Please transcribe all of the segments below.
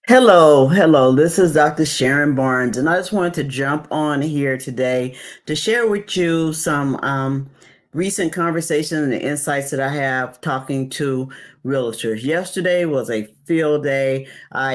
Hello. This is Dr. Sharon Barnes, and I just wanted to jump on here today to share with you some recent conversations and insights that I have talking to realtors. Yesterday was a field day. I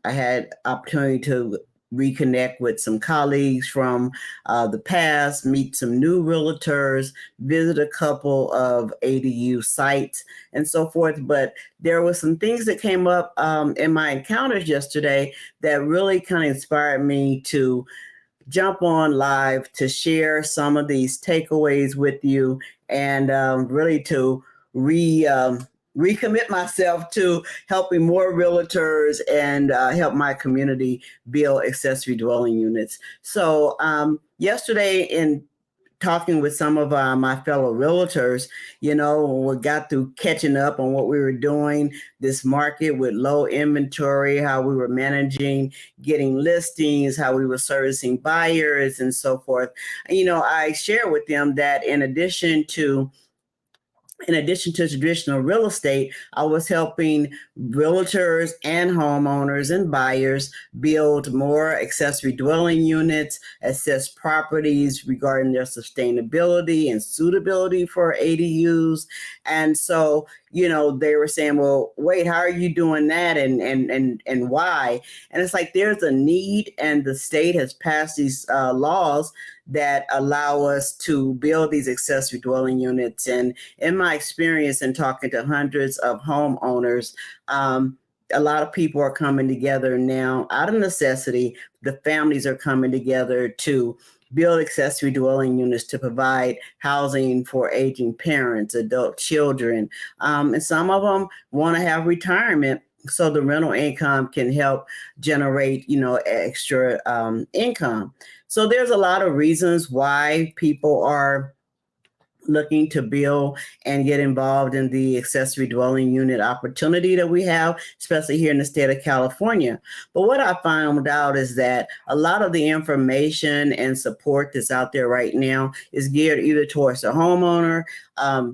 had opportunity to reconnect with some colleagues from the past, meet some new realtors, visit a couple of ADU sites, and so forth. But there were some things that came up in my encounters yesterday that really kind of inspired me to jump on live to share some of these takeaways with you and really to recommit myself to helping more realtors and help my community build accessory dwelling units. So yesterday in talking with some of my fellow realtors, we got through catching up on what we were doing, this market with low inventory, how we were managing getting listings, how we were servicing buyers, and so forth. I share with them that in addition to traditional real estate, I was helping realtors and homeowners and buyers build more accessory dwelling units, assess properties regarding their sustainability and suitability for ADUs. And so, they were saying, well, wait, how are you doing that? And why? And it's like there's a need, and the state has passed these laws that allow us to build these accessory dwelling units. And in my experience in talking to hundreds of homeowners, a lot of people are coming together now out of necessity. The families are coming together to build accessory dwelling units to provide housing for aging parents, adult children. And some of them want to have retirement so the rental income can help generate, extra income. So there's a lot of reasons why people are looking to build and get involved in the accessory dwelling unit opportunity that we have, especially here in the state of California. But what I found out is that a lot of the information and support that's out there right now is geared either towards the homeowner,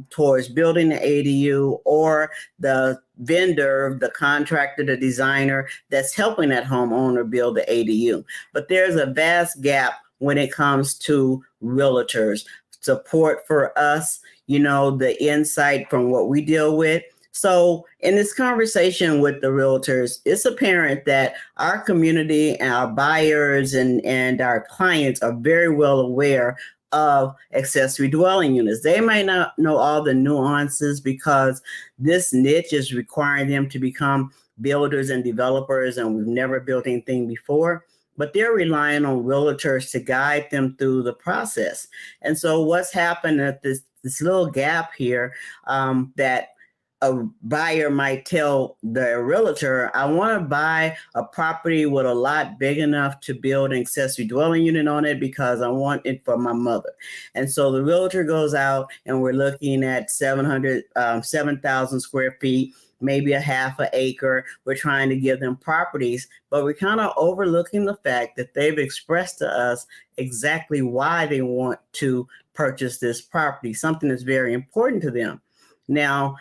towards building the ADU, or the vendor, the contractor, the designer that's helping that homeowner build the ADU. But there's a vast gap when it comes to realtors support for us, the insight from what we deal with. So in this conversation with the realtors, it's apparent that our community and our buyers and our clients are very well aware of accessory dwelling units. They may not know all the nuances because this niche is requiring them to become builders and developers, and we've never built anything before, but they're relying on realtors to guide them through the process. And so what's happened at this little gap here, that a buyer might tell the realtor, I want to buy a property with a lot big enough to build an accessory dwelling unit on it because I want it for my mother. And so the realtor goes out and we're looking at 7,000 square feet, maybe a half an acre. We're trying to give them properties, but we're kind of overlooking the fact that they've expressed to us exactly why they want to purchase this property, something that's very important to them. Now,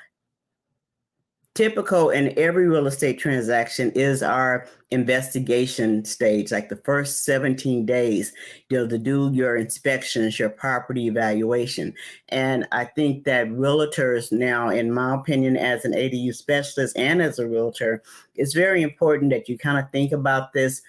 typical in every real estate transaction is our investigation stage, like the first 17 days, to do your inspections, your property evaluation. And I think that realtors now, in my opinion, as an ADU specialist and as a realtor, it's very important that you kind of think about this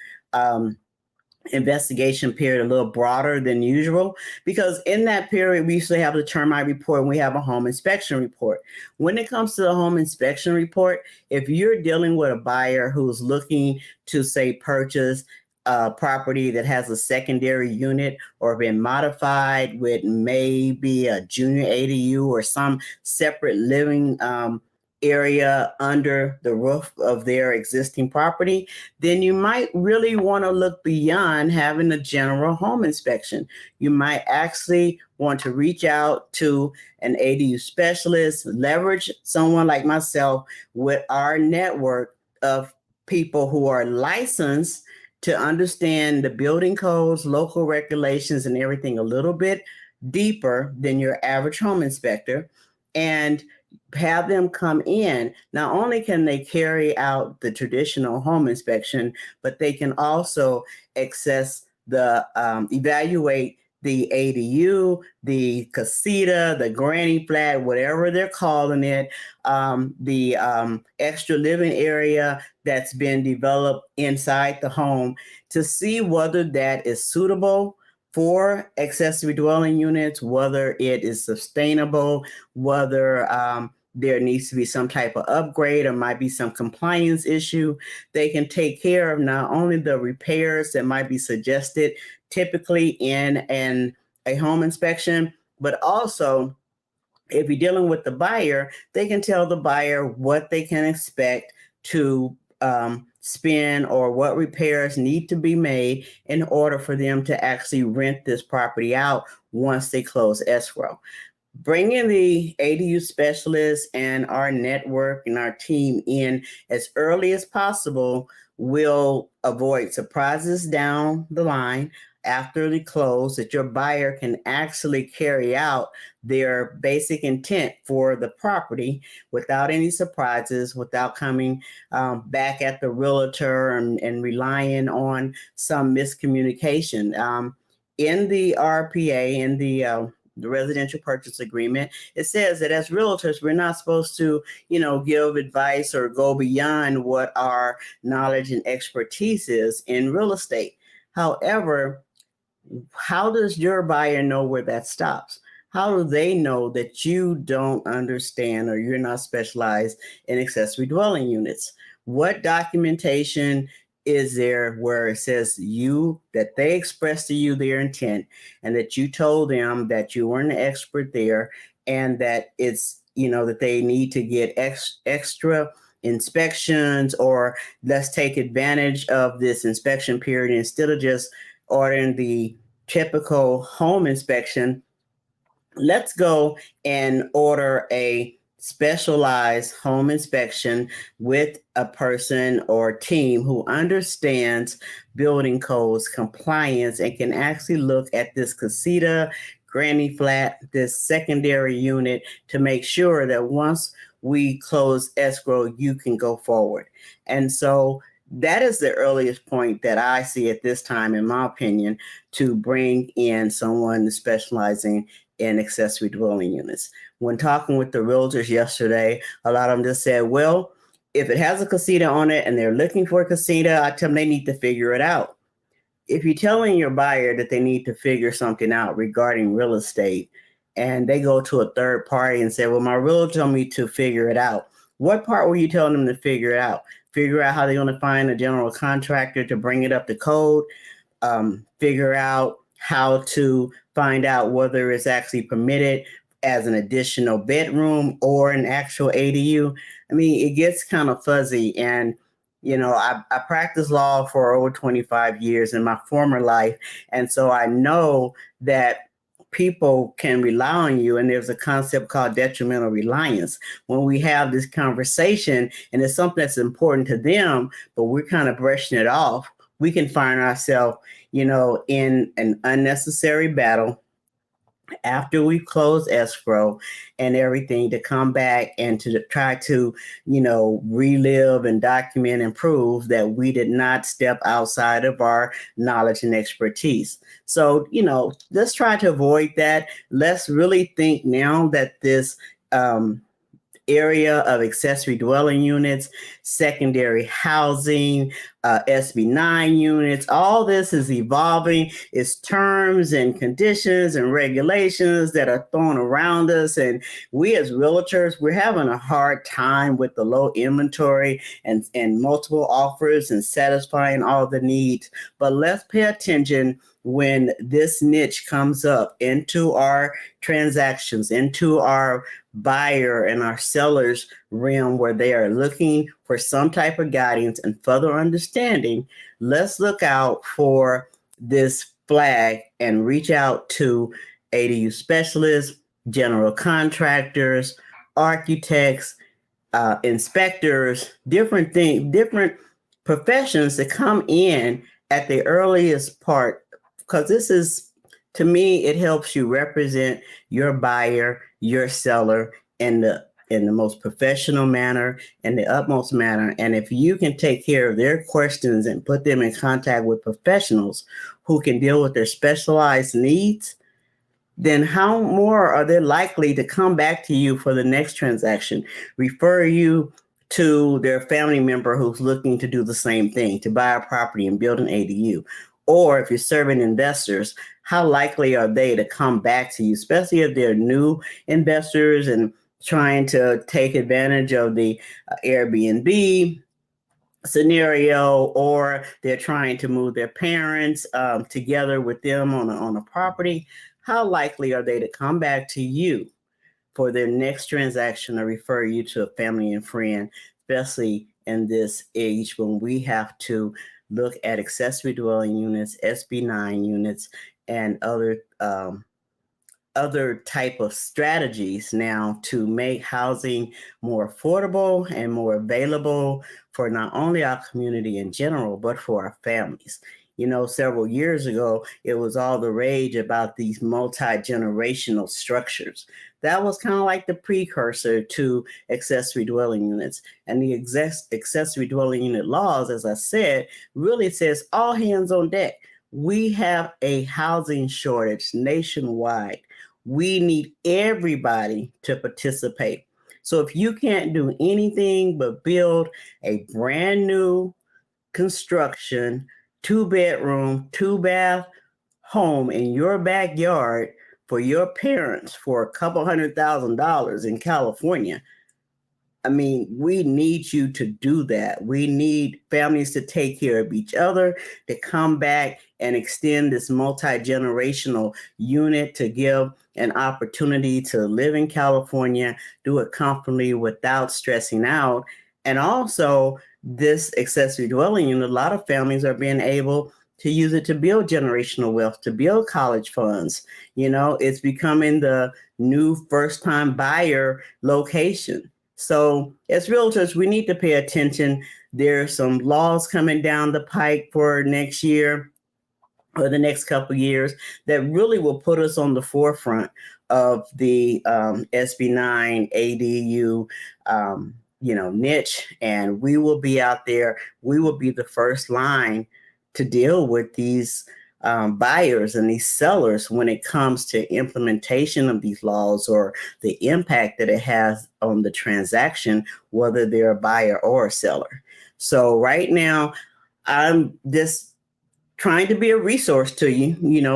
investigation period a little broader than usual, because in that period we usually have the termite report and we have a home inspection report. When it comes to the home inspection report, if you're dealing with a buyer who's looking to, say, purchase a property that has a secondary unit or been modified with maybe a junior ADU or some separate living area under the roof of their existing property, then you might really want to look beyond having a general home inspection. You might actually want to reach out to an ADU specialist, leverage someone like myself with our network of people who are licensed to understand the building codes, local regulations, and everything a little bit deeper than your average home inspector. And have them come in. Not only can they carry out the traditional home inspection, but they can also evaluate the ADU, the casita, the granny flat, whatever they're calling it, the extra living area that's been developed inside the home, to see whether that is suitable for accessory dwelling units, whether it is sustainable, whether there needs to be some type of upgrade or might be some compliance issue. They can take care of not only the repairs that might be suggested typically in a home inspection, but also if you're dealing with the buyer, they can tell the buyer what they can expect to spend or what repairs need to be made in order for them to actually rent this property out once they close escrow. Bringing the ADU specialists and our network and our team in as early as possible will avoid surprises down the line after the close, that your buyer can actually carry out their basic intent for the property without any surprises, without coming back at the realtor and relying on some miscommunication. In the RPA, in the residential purchase agreement, it says that as realtors, we're not supposed to, give advice or go beyond what our knowledge and expertise is in real estate. However, how does your buyer know where that stops? How do they know that you don't understand or you're not specialized in accessory dwelling units? What documentation is there where it says that they expressed to you their intent and that you told them that you weren't an expert there and that it's, that they need to get extra inspections, or let's take advantage of this inspection period instead of just ordering the typical home inspection? Let's go and order a specialized home inspection with a person or team who understands building codes, compliance, and can actually look at this casita, granny flat, this secondary unit to make sure that once we close escrow, you can go forward. And so that is the earliest point that I see at this time, in my opinion, to bring in someone specializing in accessory dwelling units. When talking with the realtors yesterday, a lot of them just said, well, if it has a casita on it and they're looking for a casita, I tell them they need to figure it out. If you're telling your buyer that they need to figure something out regarding real estate and they go to a third party and say, well, my realtor told me to figure it out, what part were you telling them to figure it out? Figure out how they're going to find a general contractor to bring it up to code, figure out how to find out whether it's actually permitted as an additional bedroom or an actual ADU. I mean, it gets kind of fuzzy. And, I practiced law for over 25 years in my former life. And so I know that people can rely on you. And there's a concept called detrimental reliance. When we have this conversation and it's something that's important to them, but we're kind of brushing it off, we can find ourselves, in an unnecessary battle after we close escrow and everything, to come back and to try to, relive and document and prove that we did not step outside of our knowledge and expertise. So, let's try to avoid that. Let's really think now that this area of accessory dwelling units, secondary housing, SB 9 units, all this is evolving. It's terms and conditions and regulations that are thrown around us. And we as realtors, we're having a hard time with the low inventory and multiple offers and satisfying all the needs. But let's pay attention when this niche comes up into our transactions, into our buyer and our sellers realm, where they are looking for some type of guidance and further understanding. Let's look out for this flag and reach out to ADU specialists, general contractors, architects, inspectors, different professions to come in at the earliest part, because this is, to me, it helps you represent your buyer, your seller in in the most professional manner and the utmost manner. And if you can take care of their questions and put them in contact with professionals who can deal with their specialized needs, then how more are they likely to come back to you for the next transaction, refer you to their family member who's looking to do the same thing, to buy a property and build an ADU? Or if you're serving investors, how likely are they to come back to you, especially if they're new investors and trying to take advantage of the Airbnb scenario, or they're trying to move their parents together with them on a property? How likely are they to come back to you for their next transaction or refer you to a family and friend, especially in this age when we have to look at accessory dwelling units, SB9 units, and other type of strategies now to make housing more affordable and more available for not only our community in general, but for our families. You know, several years ago, it was all the rage about these multi-generational structures. That was kind of like the precursor to accessory dwelling units. And the accessory dwelling unit laws, as I said, really says all hands on deck. We have a housing shortage nationwide. We need everybody to participate. So if you can't do anything but build a brand new construction, 2-bedroom, 2-bath home in your backyard for your parents for a couple $100,000 in California, I mean, we need you to do that. We need families to take care of each other, to come back and extend this multi-generational unit to give an opportunity to live in California, do it comfortably without stressing out. And also, this accessory dwelling unit, a lot of families are being able to use it to build generational wealth, to build college funds. You know, it's becoming the new first-time buyer location. So as realtors, we need to pay attention. There's some laws coming down the pike for next year or the next couple of years that really will put us on the forefront of the SB9 ADU, niche. And we will be out there. We will be the first line to deal with these buyers and these sellers when it comes to implementation of these laws or the impact that it has on the transaction, whether they're a buyer or a seller. So right now, I'm just trying to be a resource to you,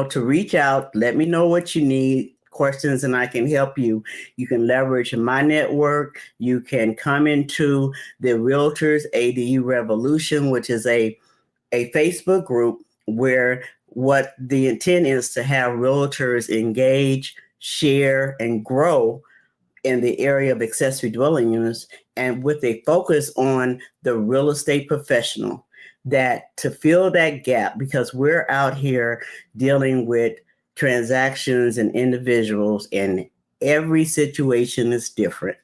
to reach out, let me know what you need, questions, and I can help you. You can leverage my network. You can come into the Realtors ADU Revolution, which is a Facebook group where what the intent is to have realtors engage, share, and grow in the area of accessory dwelling units, and with a focus on the real estate professional, that to fill that gap, because we're out here dealing with transactions and individuals, and every situation is different.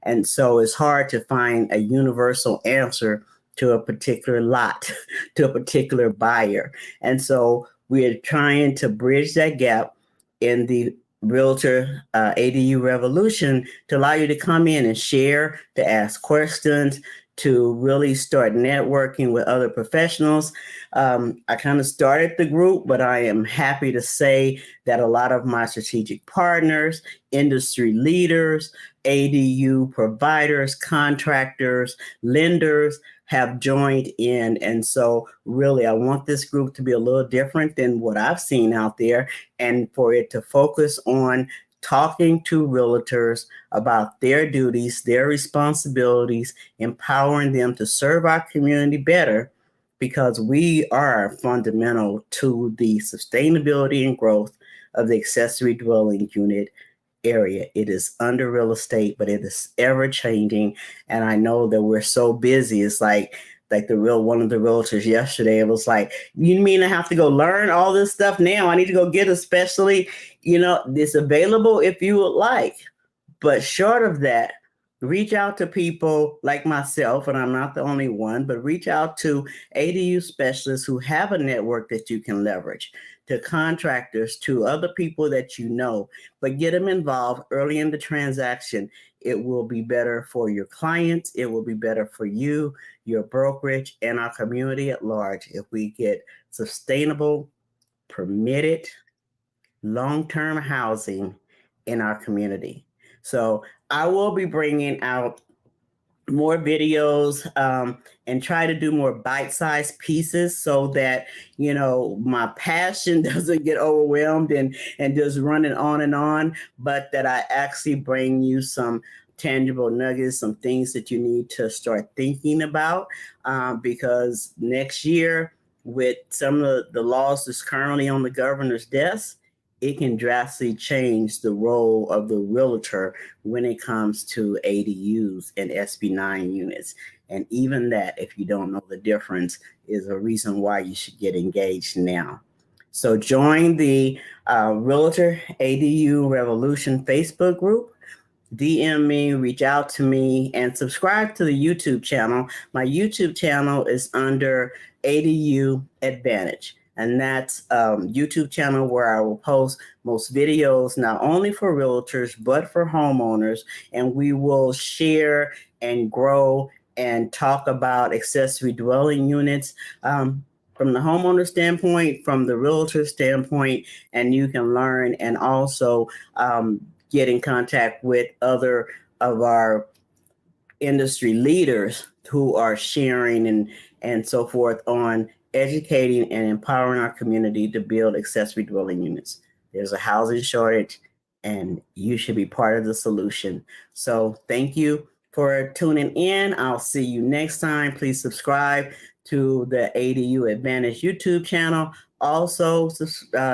And so it's hard to find a universal answer to a particular lot, to a particular buyer. And so we're trying to bridge that gap in the Realtor ADU Revolution to allow you to come in and share, to ask questions, to really start networking with other professionals. I kind of started the group, but I am happy to say that a lot of my strategic partners, industry leaders, ADU providers, contractors, lenders have joined in. And so really, I want this group to be a little different than what I've seen out there, and for it to focus on talking to realtors about their duties, their responsibilities, empowering them to serve our community better, because we are fundamental to the sustainability and growth of the accessory dwelling unit area. It is under real estate, but it is ever changing. And I know that we're so busy. It's like one of the realtors yesterday, it was like, you mean I have to go learn all this stuff now? I need to go get a specialty. It's available if you would like. But short of that, reach out to people like myself, and I'm not the only one, but reach out to ADU specialists who have a network that you can leverage, to contractors, to other people that you know, but get them involved early in the transaction. it will be better for your clients. It will be better for you, your brokerage, and our community at large if we get sustainable, permitted, long-term housing in our community. So I will be bringing out more videos and try to do more bite-sized pieces so that my passion doesn't get overwhelmed and just running on, but that I actually bring you some tangible nuggets, some things that you need to start thinking about, because next year, with some of the laws that's currently on the governor's desk, it can drastically change the role of the realtor when it comes to ADUs and SB9 units. And even that, if you don't know the difference, is a reason why you should get engaged now. So join the Realtor ADU Revolution Facebook group. DM me, reach out to me, and subscribe to the YouTube channel. My YouTube channel is under ADU Advantage. And that's YouTube channel where I will post most videos, not only for realtors, but for homeowners. And we will share and grow and talk about accessory dwelling units from the homeowner standpoint, from the realtor standpoint, and you can learn and also get in contact with other of our industry leaders who are sharing and so forth on educating and empowering our community to build accessory dwelling units. There's a housing shortage and you should be part of the solution. So thank you for tuning in. I'll see you next time. Please subscribe to the ADU Advantage YouTube channel. Also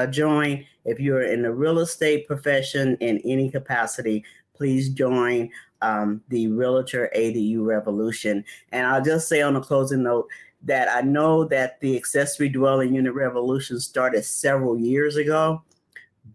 join, if you're in the real estate profession in any capacity, please join the Realtor ADU Revolution. And I'll just say on a closing note that I know that the accessory dwelling unit revolution started several years ago,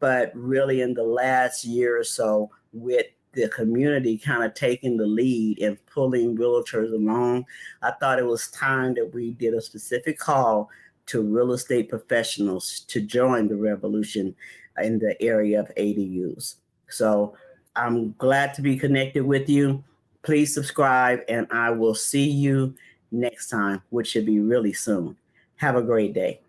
but really in the last year or so, with the community kind of taking the lead and pulling realtors along, I thought it was time that we did a specific call to real estate professionals to join the revolution in the area of ADUs. So I'm glad to be connected with you. Please subscribe, and I will see you next time, which should be really soon. Have a great day.